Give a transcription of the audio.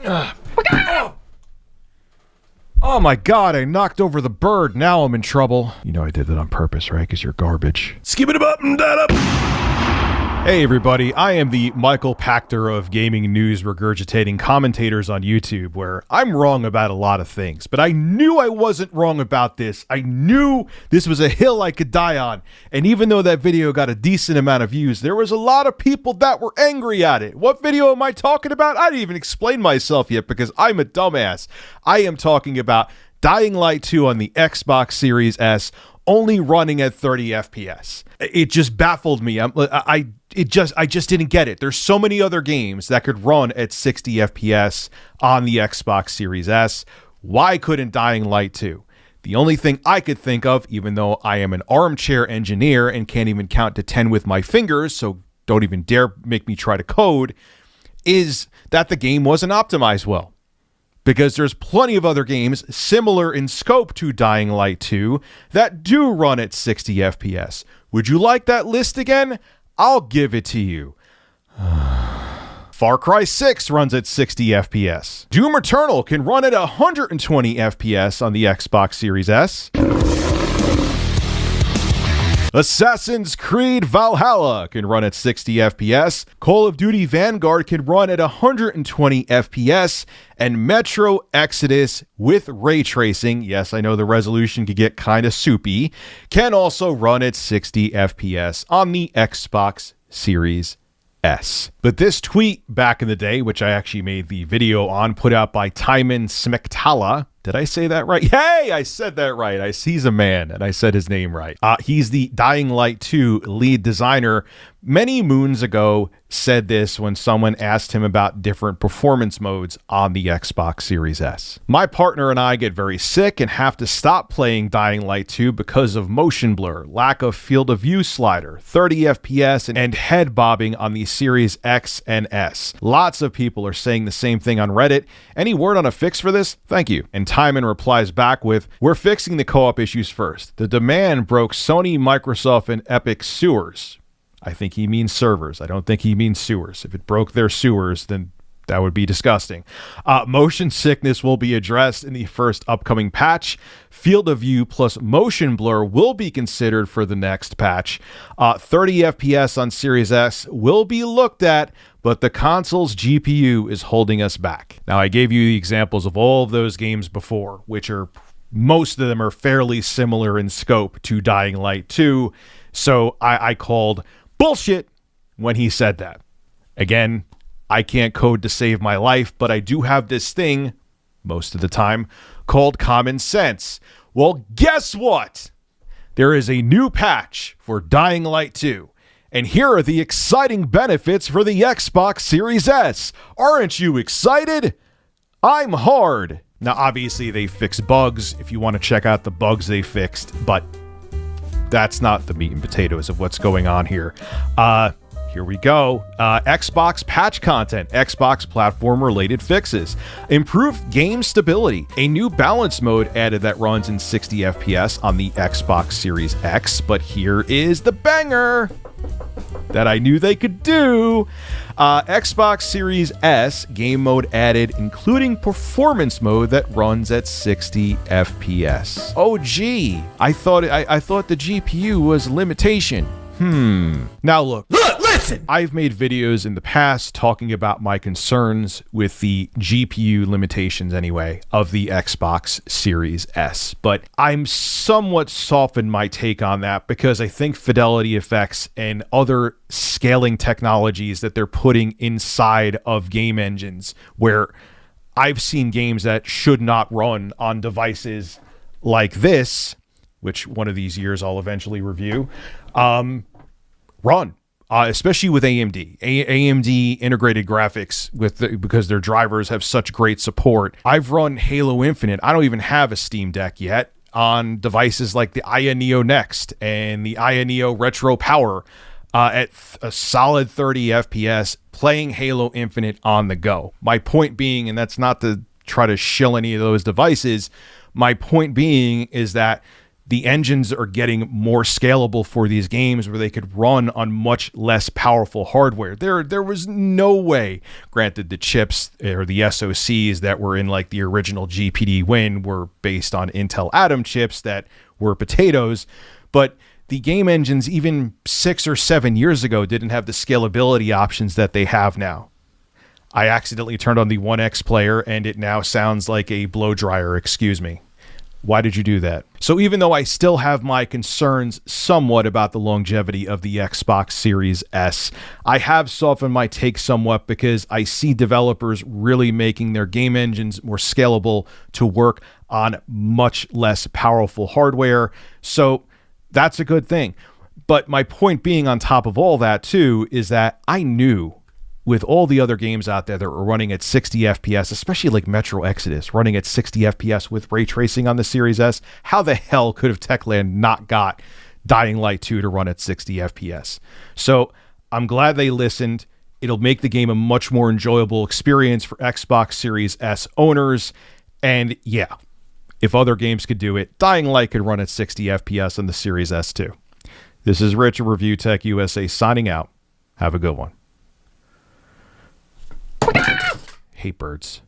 Oh my god, I knocked over the bird. Now I'm in trouble. You know I did that on purpose, right? Because you're garbage. Skip it up and that up. Hey everybody, I am the Michael Pachter of gaming news regurgitating commentators on YouTube, where I'm wrong about a lot of things, but I knew I wasn't wrong about this. I knew this was a hill I could die on, and even though that video got a decent amount of views, there was a lot of people that were angry at it. What video am I talking about? I didn't even explain myself yet because I'm a dumbass. I am talking about Dying Light 2 on the Xbox Series S, only running at 30 FPS. It just baffled me. I just didn't get it. There's so many other games that could run at 60 FPS on the Xbox Series S. Why couldn't Dying Light 2? The only thing I could think of, even though I am an armchair engineer and can't even count to 10 with my fingers, so don't even dare make me try to code, is that the game wasn't optimized well. Because there's plenty of other games similar in scope to Dying Light 2 that do run at 60 FPS. Would you like that list again? I'll give it to you. Far Cry 6 runs at 60 FPS. Doom Eternal can run at 120 FPS on the Xbox Series S. Assassin's Creed Valhalla can run at 60 FPS, Call of Duty Vanguard can run at 120 FPS, and Metro Exodus with ray tracing, yes, I know the resolution could get kind of soupy, can also run at 60 FPS on the Xbox Series S. But this tweet back in the day, which I actually made the video on, put out by Timon Smektala. Did I say that right? Hey, I said that right. He's a man, and I said his name right. He's the Dying Light 2 lead designer. Many moons ago, said this when someone asked him about different performance modes on the Xbox Series S. My partner and I get very sick and have to stop playing Dying Light 2 because of motion blur, lack of field of view slider, 30 FPS, and head bobbing on the Series X and S. Lots of people are saying the same thing on Reddit. Any word on a fix for this? Thank you. And Timon replies back with, "We're fixing the co-op issues first. The demand broke Sony, Microsoft, and Epic sewers." I think he means servers. I don't think he means sewers. If it broke their sewers, then that would be disgusting. Motion sickness will be addressed in the first upcoming patch. Field of view plus motion blur will be considered for the next patch. 30 FPS on Series S will be looked at, but the console's GPU is holding us back. Now, I gave you the examples of all of those games before, which are, most of them are fairly similar in scope to Dying Light 2, so I called bullshit when he said that. Again, I can't code to save my life, but I do have this thing, most of the time, called common sense. Well, guess what? There is a new patch for Dying Light 2, and here are the exciting benefits for the Xbox Series S. Aren't you excited? I'm hard. Now, obviously, they fixed bugs if you want to check out the bugs they fixed, but that's not the meat and potatoes of what's going on here. Here we go. Xbox patch content, Xbox platform-related fixes, improved game stability, a new balance mode added that runs in 60 FPS on the Xbox Series X, but here is the banger that I knew they could do. Xbox Series S game mode added, including performance mode that runs at 60 FPS. Oh gee, I thought the GPU was a limitation. Now look, listen! I've made videos in the past talking about my concerns with the GPU limitations anyway of the Xbox Series S, but I'm somewhat softened my take on that because I think fidelity effects and other scaling technologies that they're putting inside of game engines, where I've seen games that should not run on devices like this, which one of these years I'll eventually review, run. Especially with AMD. AMD integrated graphics because their drivers have such great support. I've run Halo Infinite. I don't even have a Steam Deck yet on devices like the Aya Neo Next and the Aya Neo Retro Power at a solid 30 FPS playing Halo Infinite on the go. My point being, and that's not to try to shill any of those devices, my point being is that the engines are getting more scalable for these games where they could run on much less powerful hardware. There was no way, granted the chips or the SoCs that were in like the original GPD Win were based on Intel Atom chips that were potatoes, but the game engines even 6 or 7 years ago didn't have the scalability options that they have now. I accidentally turned on the 1X player and it now sounds like a blow dryer, excuse me. Why did you do that? So even though I still have my concerns somewhat about the longevity of the Xbox Series S, I have softened my take somewhat because I see developers really making their game engines more scalable to work on much less powerful hardware. So that's a good thing. But my point being on top of all that too is that I knew with all the other games out there that were running at 60 FPS, especially like Metro Exodus running at 60 FPS with ray tracing on the Series S, how the hell could have Techland not got Dying Light 2 to run at 60 FPS? So I'm glad they listened. It'll make the game a much more enjoyable experience for Xbox Series S owners. And yeah, if other games could do it, Dying Light could run at 60 FPS on the Series S too. This is Rich of Review Tech USA signing out. Have a good one. Hate birds.